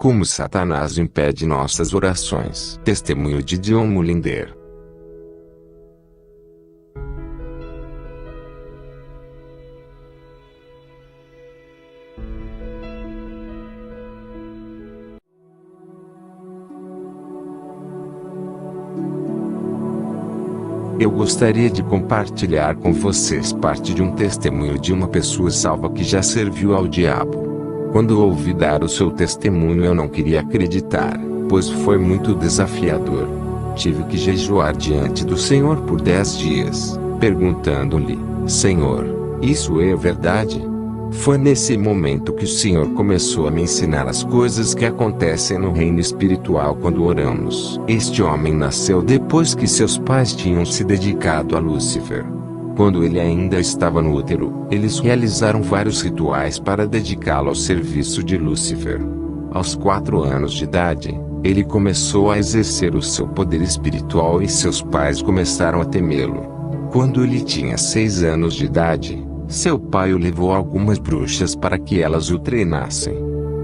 Como Satanás impede nossas orações. Testemunho de John Molinder. Eu gostaria de compartilhar com vocês parte de um testemunho de uma pessoa salva que já serviu ao diabo. Quando ouvi dar o seu testemunho, eu não queria acreditar, pois foi muito desafiador. Tive que jejuar diante do Senhor por 10 dias, perguntando-lhe: Senhor, isso é verdade? Foi nesse momento que o Senhor começou a me ensinar as coisas que acontecem no reino espiritual quando oramos. Este homem nasceu depois que seus pais tinham se dedicado a Lúcifer. Quando ele ainda estava no útero, eles realizaram vários rituais para dedicá-lo ao serviço de Lúcifer. Aos 4 anos de idade, ele começou a exercer o seu poder espiritual e seus pais começaram a temê-lo. Quando ele tinha 6 anos de idade, seu pai o levou a algumas bruxas para que elas o treinassem.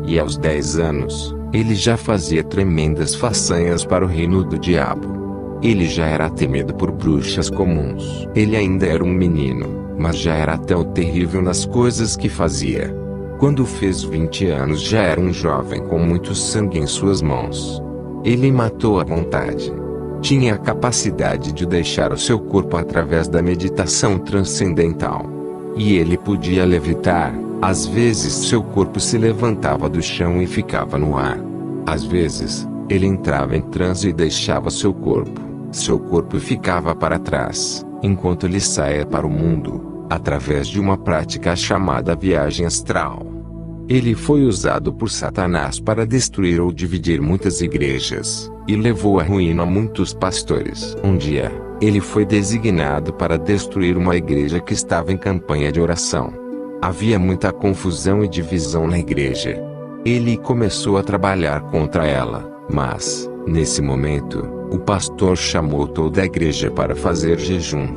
E aos 10 anos, ele já fazia tremendas façanhas para o reino do diabo. Ele já era temido por bruxas comuns. Ele ainda era um menino, mas já era tão terrível nas coisas que fazia. Quando fez 20 anos já era um jovem com muito sangue em suas mãos. Ele matou à vontade. Tinha a capacidade de deixar o seu corpo através da meditação transcendental. E ele podia levitar. Às vezes seu corpo se levantava do chão e ficava no ar. Às vezes, ele entrava em transe e deixava seu corpo. Seu corpo ficava para trás, enquanto ele saía para o mundo, através de uma prática chamada viagem astral. Ele foi usado por Satanás para destruir ou dividir muitas igrejas, e levou à ruína muitos pastores. Um dia, ele foi designado para destruir uma igreja que estava em campanha de oração. Havia muita confusão e divisão na igreja. Ele começou a trabalhar contra ela, mas, nesse momento, o pastor chamou toda a igreja para fazer jejum.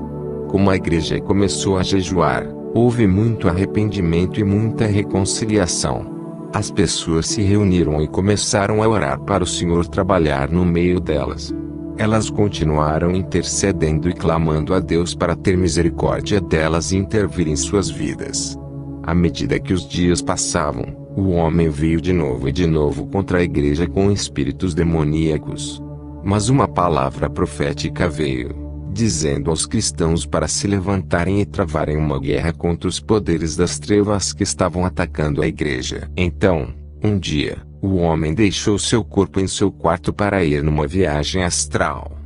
Como a igreja começou a jejuar, houve muito arrependimento e muita reconciliação. As pessoas se reuniram e começaram a orar para o Senhor trabalhar no meio delas. Elas continuaram intercedendo e clamando a Deus para ter misericórdia delas e intervir em suas vidas. À medida que os dias passavam, o homem veio de novo contra a igreja com espíritos demoníacos. Mas uma palavra profética veio, dizendo aos cristãos para se levantarem e travarem uma guerra contra os poderes das trevas que estavam atacando a igreja. Então, um dia, o homem deixou seu corpo em seu quarto para ir numa viagem astral.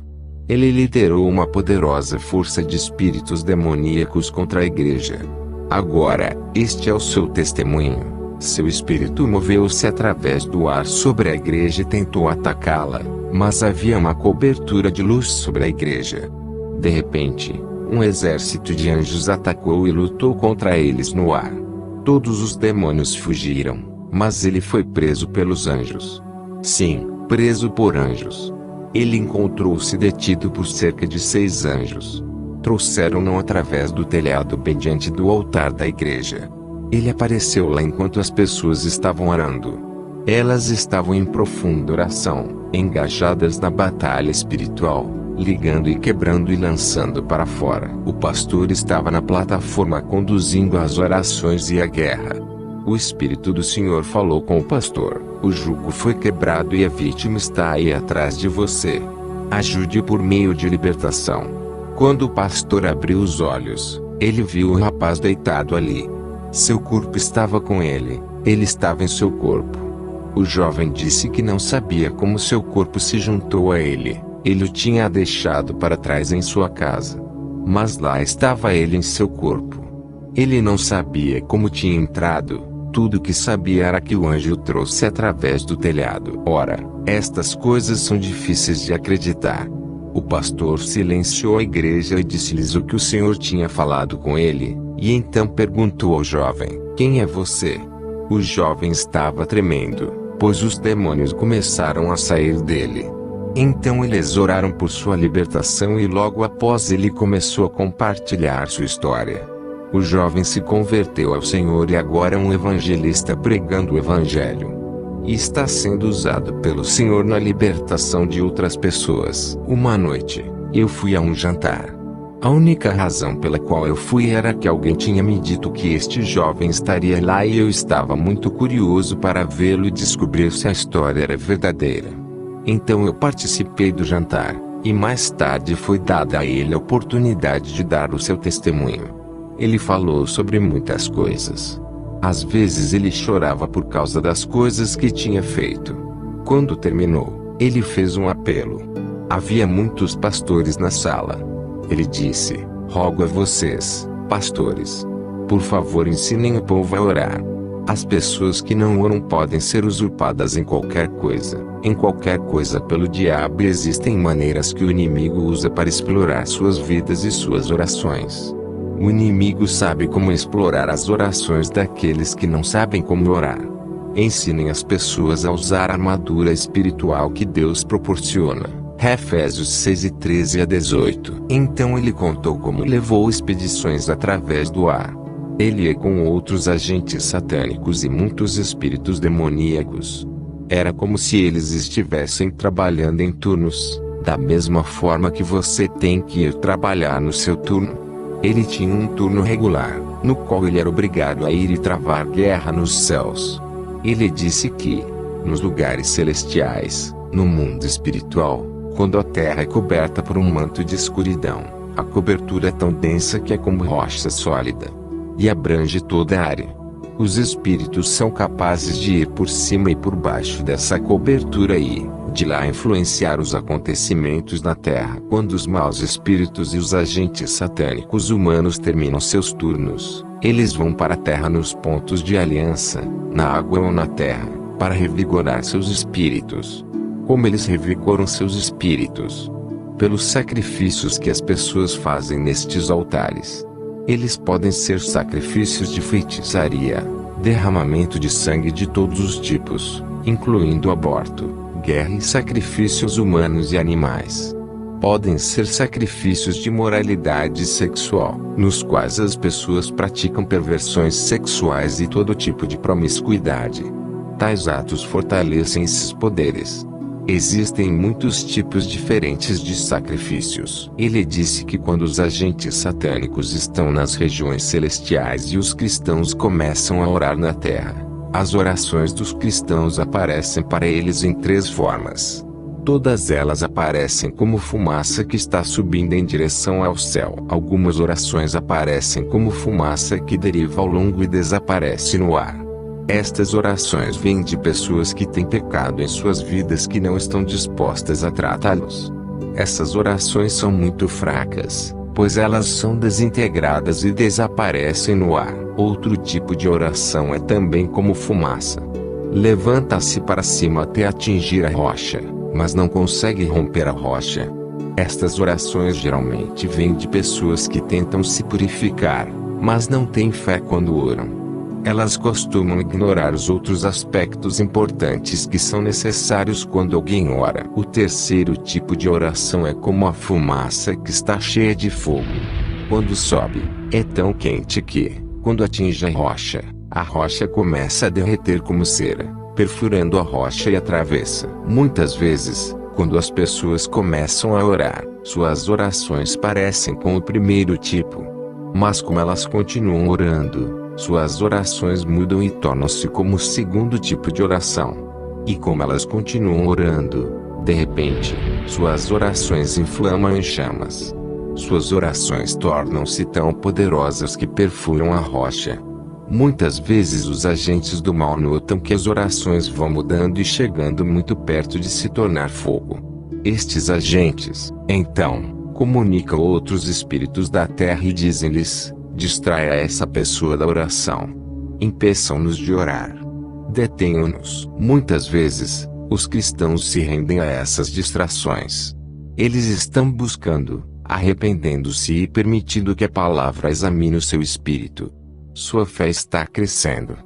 Ele liderou uma poderosa força de espíritos demoníacos contra a igreja. Agora, este é o seu testemunho. Seu espírito moveu-se através do ar sobre a igreja e tentou atacá-la, mas havia uma cobertura de luz sobre a igreja. De repente, um exército de anjos atacou e lutou contra eles no ar. Todos os demônios fugiram, mas ele foi preso pelos anjos. Sim, preso por anjos. Ele encontrou-se detido por cerca de 6 anjos. Trouxeram-no através do telhado bem diante do altar da igreja. Ele apareceu lá enquanto as pessoas estavam orando. Elas estavam em profunda oração, engajadas na batalha espiritual, ligando e quebrando e lançando para fora. O pastor estava na plataforma conduzindo as orações e a guerra. O Espírito do Senhor falou com o pastor: o jugo foi quebrado e a vítima está aí atrás de você. Ajude-o por meio de libertação. Quando o pastor abriu os olhos, ele viu o rapaz deitado ali. Seu corpo estava com ele, ele estava em seu corpo. O jovem disse que não sabia como seu corpo se juntou a ele, ele o tinha deixado para trás em sua casa. Mas lá estava ele em seu corpo. Ele não sabia como tinha entrado, tudo o que sabia era que o anjo o trouxe através do telhado. Ora, estas coisas são difíceis de acreditar. O pastor silenciou a igreja e disse-lhes o que o Senhor tinha falado com ele. E então perguntou ao jovem: quem é você? O jovem estava tremendo, pois os demônios começaram a sair dele. Então eles oraram por sua libertação e logo após ele começou a compartilhar sua história. O jovem se converteu ao Senhor e agora é um evangelista pregando o evangelho. e está sendo usado pelo Senhor na libertação de outras pessoas. Uma noite, eu fui a um jantar. A única razão pela qual eu fui era que alguém tinha me dito que este jovem estaria lá e eu estava muito curioso para vê-lo e descobrir se a história era verdadeira. Então eu participei do jantar, e mais tarde foi dada a ele a oportunidade de dar o seu testemunho. Ele falou sobre muitas coisas. Às vezes ele chorava por causa das coisas que tinha feito. Quando terminou, ele fez um apelo. Havia muitos pastores na sala. Ele disse: "Rogo a vocês, pastores, por favor ensinem o povo a orar. As pessoas que não oram podem ser usurpadas em qualquer coisa pelo diabo, e existem maneiras que o inimigo usa para explorar suas vidas e suas orações. O inimigo sabe como explorar as orações daqueles que não sabem como orar. Ensinem as pessoas a usar a armadura espiritual que Deus proporciona." Efésios 6:13-18. Então ele contou como levou expedições através do ar. Ele ia com outros agentes satânicos e muitos espíritos demoníacos. Era como se eles estivessem trabalhando em turnos, da mesma forma que você tem que ir trabalhar no seu turno. Ele tinha um turno regular, no qual ele era obrigado a ir e travar guerra nos céus. Ele disse que, nos lugares celestiais, no mundo espiritual, quando a terra é coberta por um manto de escuridão, a cobertura é tão densa que é como rocha sólida, e abrange toda a área. Os espíritos são capazes de ir por cima e por baixo dessa cobertura e, de lá, influenciar os acontecimentos na terra. Quando os maus espíritos e os agentes satânicos humanos terminam seus turnos, eles vão para a terra nos pontos de aliança, na água ou na terra, para revigorar seus espíritos. Como eles revigoram seus espíritos? Pelos sacrifícios que as pessoas fazem nestes altares. Eles podem ser sacrifícios de feitiçaria, derramamento de sangue de todos os tipos, incluindo aborto, guerra e sacrifícios humanos e animais. Podem ser sacrifícios de moralidade sexual, nos quais as pessoas praticam perversões sexuais e todo tipo de promiscuidade. Tais atos fortalecem esses poderes. Existem muitos tipos diferentes de sacrifícios. Ele disse que quando os agentes satânicos estão nas regiões celestiais e os cristãos começam a orar na terra, as orações dos cristãos aparecem para eles em 3 formas. Todas elas aparecem como fumaça que está subindo em direção ao céu. Algumas orações aparecem como fumaça que deriva ao longo e desaparece no ar. Estas orações vêm de pessoas que têm pecado em suas vidas que não estão dispostas a tratá-los. Essas orações são muito fracas, pois elas são desintegradas e desaparecem no ar. Outro tipo de oração é também como fumaça. Levanta-se para cima até atingir a rocha, mas não consegue romper a rocha. Estas orações geralmente vêm de pessoas que tentam se purificar, mas não têm fé quando oram. Elas costumam ignorar os outros aspectos importantes que são necessários quando alguém ora. O terceiro tipo de oração é como a fumaça que está cheia de fogo. Quando sobe, é tão quente que, quando atinge a rocha começa a derreter como cera, perfurando a rocha e atravessa. Muitas vezes, quando as pessoas começam a orar, suas orações parecem com o primeiro tipo. Mas como elas continuam orando, suas orações mudam e tornam-se como o segundo tipo de oração. E como elas continuam orando, de repente, suas orações inflamam em chamas. Suas orações tornam-se tão poderosas que perfuram a rocha. Muitas vezes os agentes do mal notam que as orações vão mudando e chegando muito perto de se tornar fogo. Estes agentes, então, comunicam outros espíritos da terra e dizem-lhes: distraia essa pessoa da oração. Impeçam-nos de orar. Detenham-nos. Muitas vezes, os cristãos se rendem a essas distrações. Eles estão buscando, arrependendo-se e permitindo que a palavra examine o seu espírito. Sua fé está crescendo.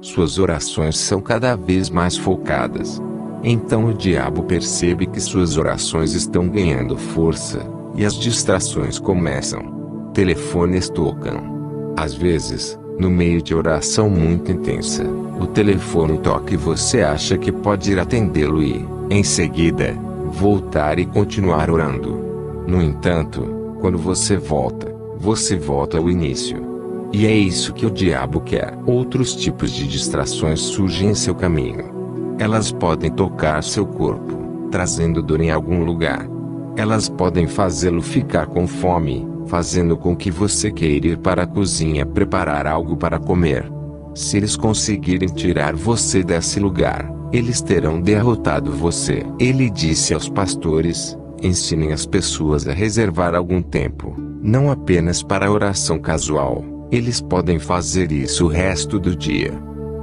Suas orações são cada vez mais focadas. Então o diabo percebe que suas orações estão ganhando força, e as distrações começam. Telefones tocam. Às vezes, No meio de oração muito intensa, o telefone toca e você acha que pode ir atendê-lo e, em seguida, voltar e continuar orando. No entanto, quando você volta ao início. E é isso que o diabo quer. Outros tipos de distrações surgem em seu caminho. Elas podem tocar seu corpo, trazendo dor em algum lugar. Elas podem fazê-lo ficar com fome, fazendo com que você queira ir para a cozinha preparar algo para comer. Se eles conseguirem tirar você desse lugar, eles terão derrotado você. Ele disse aos pastores: ensinem as pessoas a reservar algum tempo, não apenas para a oração casual. Eles podem fazer isso o resto do dia.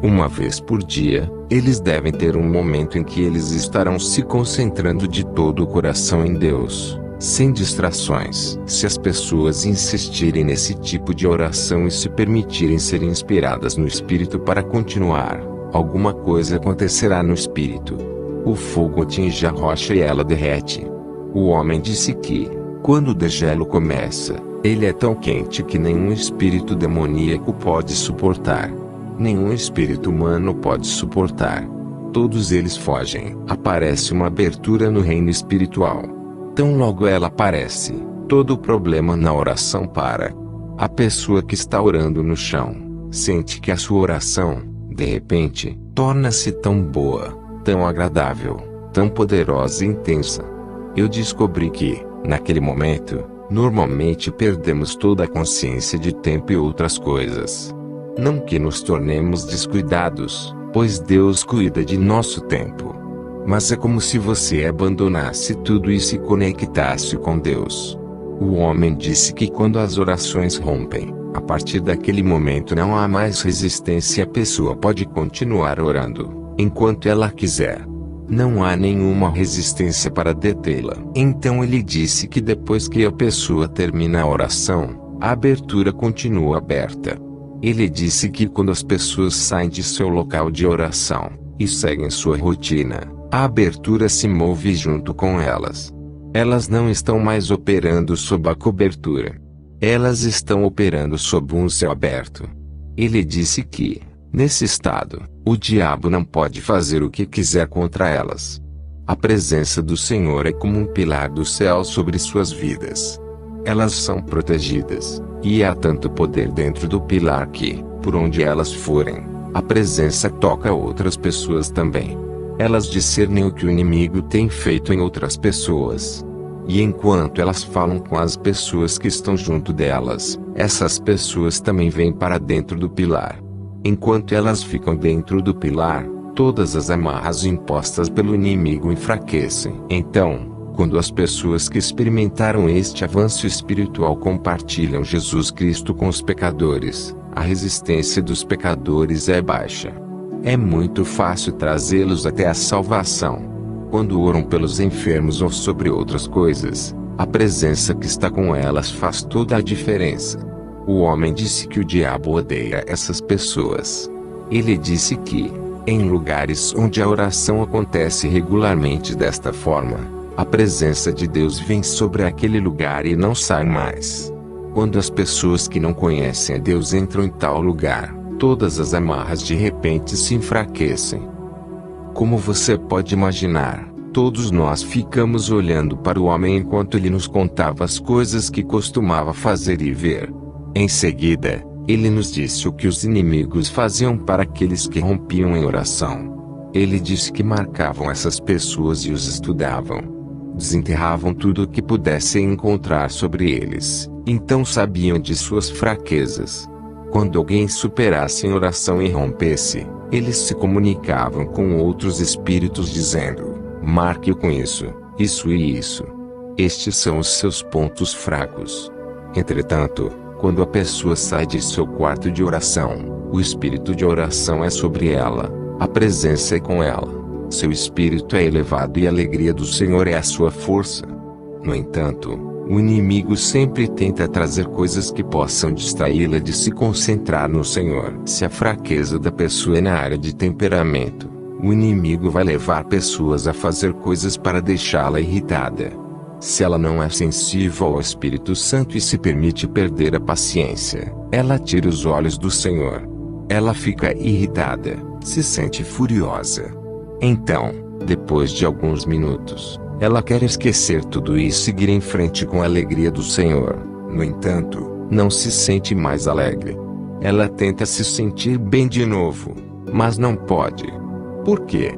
Uma vez por dia, eles devem ter um momento em que eles estarão se concentrando de todo o coração em Deus, sem distrações. Se as pessoas insistirem nesse tipo de oração e se permitirem ser inspiradas no Espírito para continuar, alguma coisa acontecerá no Espírito. O fogo atinge a rocha e ela derrete. O homem disse que, quando o degelo começa, ele é tão quente que nenhum espírito demoníaco pode suportar. Nenhum espírito humano pode suportar. Todos eles fogem. Aparece uma abertura no reino espiritual. Tão logo ela aparece, todo o problema na oração para. A pessoa que está orando no chão, sente que a sua oração, de repente, torna-se tão boa, tão agradável, tão poderosa e intensa. Eu descobri que, naquele momento, normalmente perdemos toda a consciência de tempo e outras coisas. Não que nos tornemos descuidados, pois Deus cuida de nosso tempo. Mas é como se você abandonasse tudo e se conectasse com Deus. O homem disse que quando as orações rompem, a partir daquele momento não há mais resistência e a pessoa pode continuar orando, enquanto ela quiser. Não há nenhuma resistência para detê-la. Então ele disse que depois que a pessoa termina a oração, a abertura continua aberta. Ele disse que quando as pessoas saem de seu local de oração, e seguem sua rotina, a abertura se move junto com elas. Elas não estão mais operando sob a cobertura. Elas estão operando sob um céu aberto. Ele disse que, nesse estado, o diabo não pode fazer o que quiser contra elas. A presença do Senhor é como um pilar do céu sobre suas vidas. Elas são protegidas, e há tanto poder dentro do pilar que, por onde elas forem, a presença toca outras pessoas também. Elas discernem o que o inimigo tem feito em outras pessoas. E enquanto elas falam com as pessoas que estão junto delas, essas pessoas também vêm para dentro do pilar. Enquanto elas ficam dentro do pilar, todas as amarras impostas pelo inimigo enfraquecem. Então, quando as pessoas que experimentaram este avanço espiritual compartilham Jesus Cristo com os pecadores, a resistência dos pecadores é baixa. É muito fácil trazê-los até a salvação. Quando oram pelos enfermos ou sobre outras coisas, a presença que está com elas faz toda a diferença. O homem disse que o diabo odeia essas pessoas. Ele disse que, em lugares onde a oração acontece regularmente desta forma, a presença de Deus vem sobre aquele lugar e não sai mais. Quando as pessoas que não conhecem a Deus entram em tal lugar, todas as amarras de repente se enfraquecem. Como você pode imaginar, todos nós ficamos olhando para o homem enquanto ele nos contava as coisas que costumava fazer e ver. Em seguida, ele nos disse o que os inimigos faziam para aqueles que rompiam em oração. Ele disse que marcavam essas pessoas e os estudavam. Desenterravam tudo o que pudessem encontrar sobre eles, então sabiam de suas fraquezas. Quando alguém superasse em oração e rompesse, eles se comunicavam com outros espíritos dizendo: marque-o com isso e isso. Estes são os seus pontos fracos. Entretanto, quando a pessoa sai de seu quarto de oração, o espírito de oração é sobre ela, a presença é com ela. Seu espírito é elevado e a alegria do Senhor é a sua força. No entanto, o inimigo sempre tenta trazer coisas que possam distraí-la de se concentrar no Senhor. Se a fraqueza da pessoa é na área de temperamento, o inimigo vai levar pessoas a fazer coisas para deixá-la irritada. Se ela não é sensível ao Espírito Santo e se permite perder a paciência, Ela tira os olhos do Senhor. Ela fica irritada, se sente furiosa. Então, depois de alguns minutos, ela quer esquecer tudo e seguir em frente com a alegria do Senhor. No entanto, não se sente mais alegre. Ela tenta se sentir bem de novo, mas não pode. Por quê?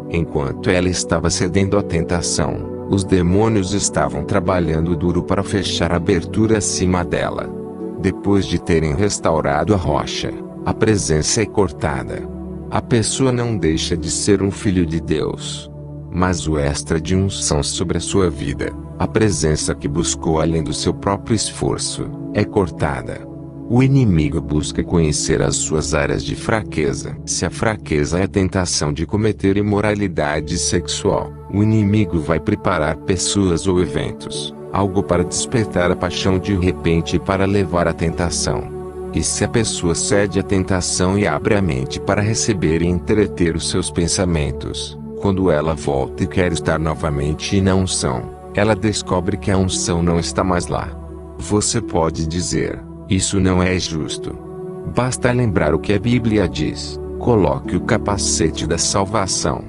Enquanto ela estava cedendo à tentação, os demônios estavam trabalhando duro para fechar a abertura acima dela. Depois de terem restaurado a rocha, a presença é cortada. A pessoa não deixa de ser um filho de Deus. Mas o extra de unção sobre a sua vida, a presença que buscou além do seu próprio esforço, é cortada. O inimigo busca conhecer as suas áreas de fraqueza. Se a fraqueza é a tentação de cometer imoralidade sexual, o inimigo vai preparar pessoas ou eventos, algo para despertar a paixão de repente para levar à tentação. E se a pessoa cede à tentação e abre a mente para receber e entreter os seus pensamentos, quando ela volta e quer estar novamente na unção, ela descobre que a unção não está mais lá. Você pode dizer: isso não é justo. Basta lembrar o que a Bíblia diz: coloque o capacete da salvação,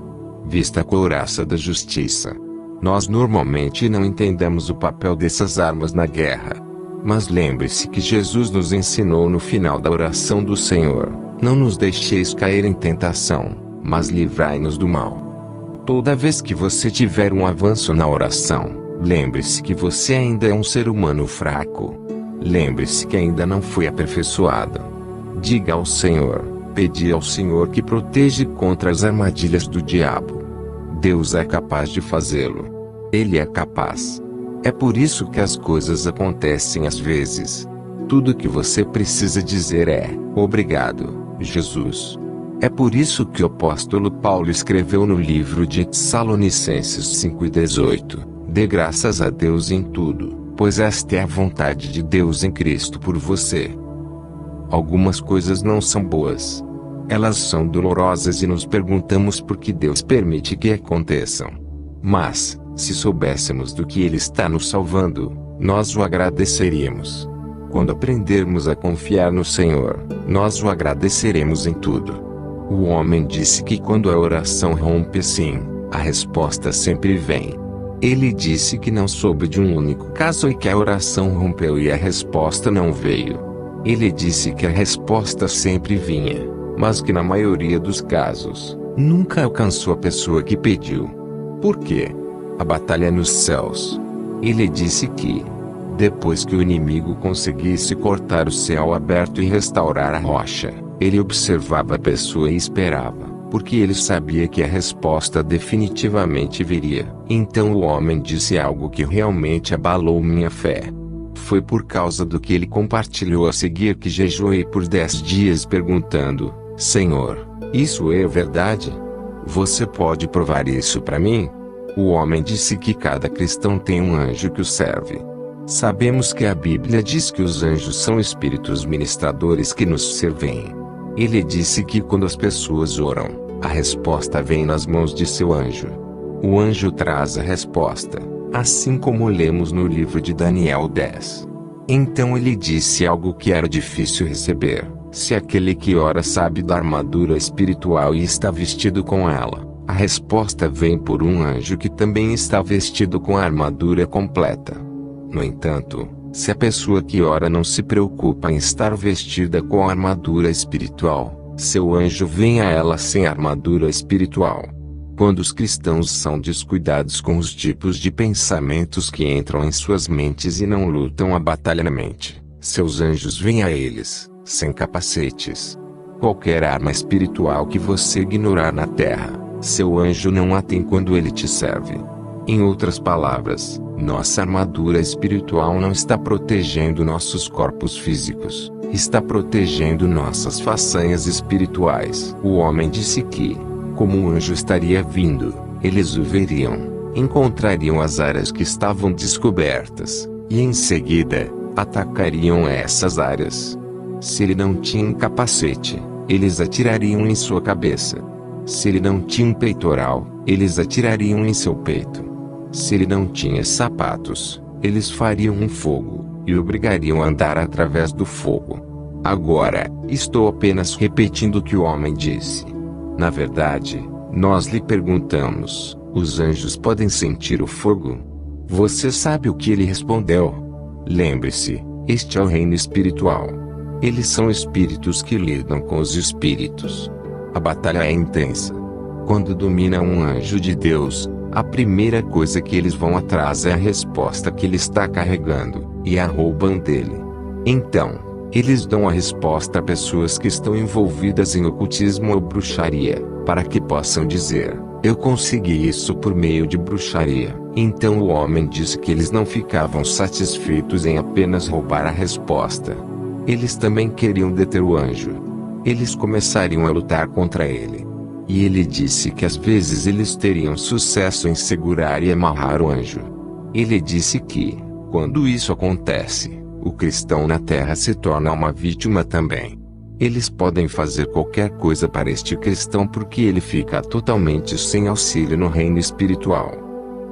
vista a couraça da justiça. Nós normalmente não entendemos o papel dessas armas na guerra. Mas lembre-se que Jesus nos ensinou no final da oração do Senhor: não nos deixeis cair em tentação, mas livrai-nos do mal. Toda vez que você tiver um avanço na oração, lembre-se que você ainda é um ser humano fraco. Lembre-se que ainda não foi aperfeiçoado. Diga ao Senhor, pedi ao Senhor que proteja contra as armadilhas do diabo. Deus é capaz de fazê-lo. Ele é capaz. É por isso que as coisas acontecem às vezes. Tudo que você precisa dizer é: obrigado, Jesus. É por isso que o apóstolo Paulo escreveu no livro de Tessalonicenses 5:18: dê graças a Deus em tudo, pois esta é a vontade de Deus em Cristo por você. Algumas coisas não são boas. Elas são dolorosas e nos perguntamos por que Deus permite que aconteçam. Mas, se soubéssemos do que Ele está nos salvando, nós o agradeceríamos. Quando aprendermos a confiar no Senhor, nós o agradeceremos em tudo. O homem disse que quando a oração rompe assim, a resposta sempre vem. Ele disse que não soube de um único caso em que a oração rompeu e a resposta não veio. Ele disse que a resposta sempre vinha, mas que na maioria dos casos, nunca alcançou a pessoa que pediu. Por quê? A batalha é nos céus. Ele disse que, depois que o inimigo conseguisse cortar o céu aberto e restaurar a rocha, ele observava a pessoa e esperava, porque ele sabia que a resposta definitivamente viria. Então o homem disse algo que realmente abalou minha fé. Foi por causa do que ele compartilhou a seguir que jejuei por 10 dias perguntando: Senhor, isso é verdade? Você pode provar isso para mim? O homem disse que cada cristão tem um anjo que o serve. Sabemos que a Bíblia diz que os anjos são espíritos ministradores que nos servem. Ele disse que quando as pessoas oram, a resposta vem nas mãos de seu anjo. O anjo traz a resposta, assim como lemos no livro de Daniel 10. Então ele disse algo que era difícil receber: se aquele que ora sabe da armadura espiritual e está vestido com ela, a resposta vem por um anjo que também está vestido com a armadura completa. No entanto, se a pessoa que ora não se preocupa em estar vestida com a armadura espiritual, seu anjo vem a ela sem armadura espiritual. Quando os cristãos são descuidados com os tipos de pensamentos que entram em suas mentes e não lutam a batalha na mente, seus anjos vêm a eles, sem capacetes. Qualquer arma espiritual que você ignorar na terra, seu anjo não a tem quando ele te serve. Em outras palavras, nossa armadura espiritual não está protegendo nossos corpos físicos, está protegendo nossas façanhas espirituais. O homem disse que, como um anjo estaria vindo, eles o veriam, encontrariam as áreas que estavam descobertas, e em seguida, atacariam essas áreas. Se ele não tinha capacete, eles atirariam em sua cabeça. Se ele não tinha um peitoral, eles atirariam em seu peito. Se ele não tinha sapatos, eles fariam um fogo, e o obrigariam a andar através do fogo. Agora, estou apenas repetindo o que o homem disse. Na verdade, nós lhe perguntamos: os anjos podem sentir o fogo? Você sabe o que ele respondeu? Lembre-se, este é o reino espiritual. Eles são espíritos que lidam com os espíritos. A batalha é intensa. Quando domina um anjo de Deus, a primeira coisa que eles vão atrás é a resposta que ele está carregando, e a roubam dele. Então, eles dão a resposta a pessoas que estão envolvidas em ocultismo ou bruxaria, para que possam dizer: eu consegui isso por meio de bruxaria. Então o homem disse que eles não ficavam satisfeitos em apenas roubar a resposta. Eles também queriam deter o anjo. Eles começariam a lutar contra ele. E ele disse que às vezes eles teriam sucesso em segurar e amarrar o anjo. Ele disse que, quando isso acontece, o cristão na terra se torna uma vítima também. Eles podem fazer qualquer coisa para este cristão porque ele fica totalmente sem auxílio no reino espiritual.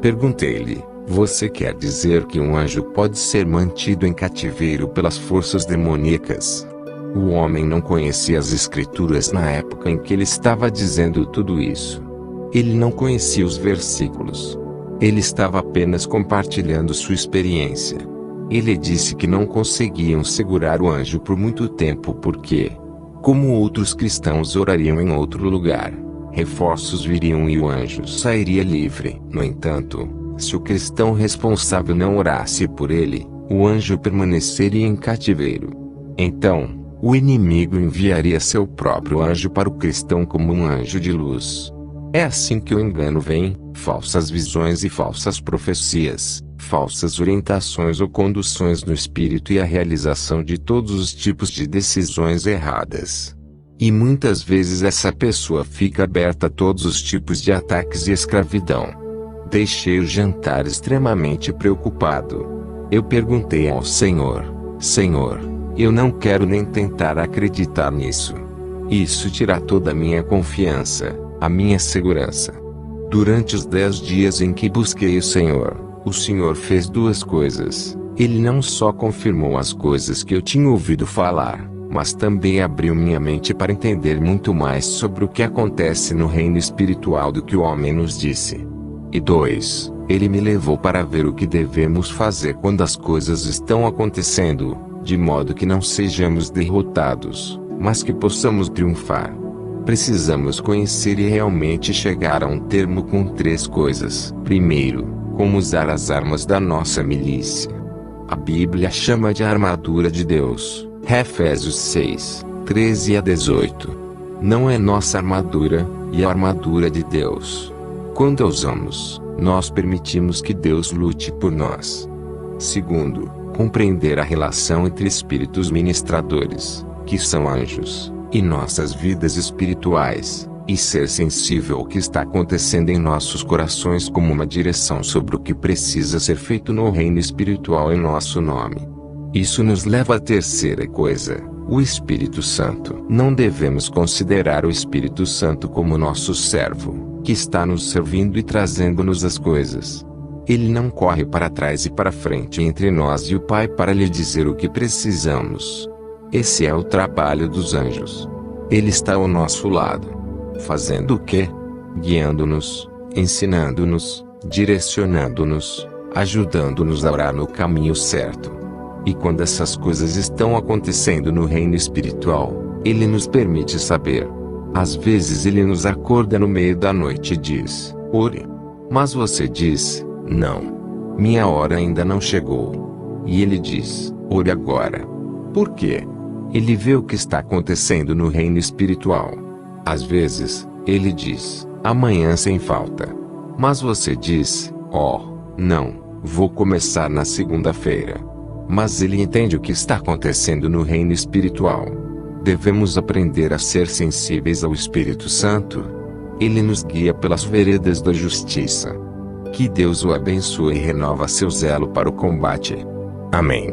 Perguntei-lhe: você quer dizer que um anjo pode ser mantido em cativeiro pelas forças demoníacas? O homem não conhecia as escrituras na época em que ele estava dizendo tudo isso. Ele não conhecia os versículos. Ele estava apenas compartilhando sua experiência. Ele disse que não conseguiam segurar o anjo por muito tempo porque, como outros cristãos orariam em outro lugar, reforços viriam e o anjo sairia livre. No entanto, se o cristão responsável não orasse por ele, o anjo permaneceria em cativeiro. Então, o inimigo enviaria seu próprio anjo para o cristão como um anjo de luz. É assim que o engano vem: falsas visões e falsas profecias, falsas orientações ou conduções no espírito e a realização de todos os tipos de decisões erradas. E muitas vezes essa pessoa fica aberta a todos os tipos de ataques e escravidão. Deixei o jantar extremamente preocupado. Eu perguntei ao Senhor: Senhor, eu não quero nem tentar acreditar nisso. Isso tira toda a minha confiança, a minha segurança. Durante os 10 dias em que busquei o Senhor fez duas coisas. Ele não só confirmou as coisas que eu tinha ouvido falar, mas também abriu minha mente para entender muito mais sobre o que acontece no reino espiritual do que o homem nos disse. E 2, ele me levou para ver o que devemos fazer quando as coisas estão acontecendo, de modo que não sejamos derrotados, mas que possamos triunfar. Precisamos conhecer e realmente chegar a um termo com 3 coisas. Primeiro, como usar as armas da nossa milícia. A Bíblia chama de armadura de Deus, Efésios 6, 13 a 18. Não é nossa armadura, e a armadura de Deus. Quando a usamos, nós permitimos que Deus lute por nós. Segundo, compreender a relação entre espíritos ministradores, que são anjos, e nossas vidas espirituais, e ser sensível ao que está acontecendo em nossos corações como uma direção sobre o que precisa ser feito no reino espiritual em nosso nome. Isso nos leva à terceira coisa: o Espírito Santo. Não devemos considerar o Espírito Santo como nosso servo, que está nos servindo e trazendo-nos as coisas. Ele não corre para trás e para frente entre nós e o Pai para lhe dizer o que precisamos. Esse é o trabalho dos anjos. Ele está ao nosso lado. Fazendo o quê? Guiando-nos, ensinando-nos, direcionando-nos, ajudando-nos a orar no caminho certo. E quando essas coisas estão acontecendo no reino espiritual, ele nos permite saber. Às vezes ele nos acorda no meio da noite e diz: ore. Mas você diz: não. Minha hora ainda não chegou. E ele diz: ore agora. Por quê? Ele vê o que está acontecendo no reino espiritual. Às vezes, ele diz: amanhã sem falta. Mas você diz: não, vou começar na segunda-feira. Mas ele entende o que está acontecendo no reino espiritual. Devemos aprender a ser sensíveis ao Espírito Santo. Ele nos guia pelas veredas da justiça. Que Deus o abençoe e renova seu zelo para o combate. Amém.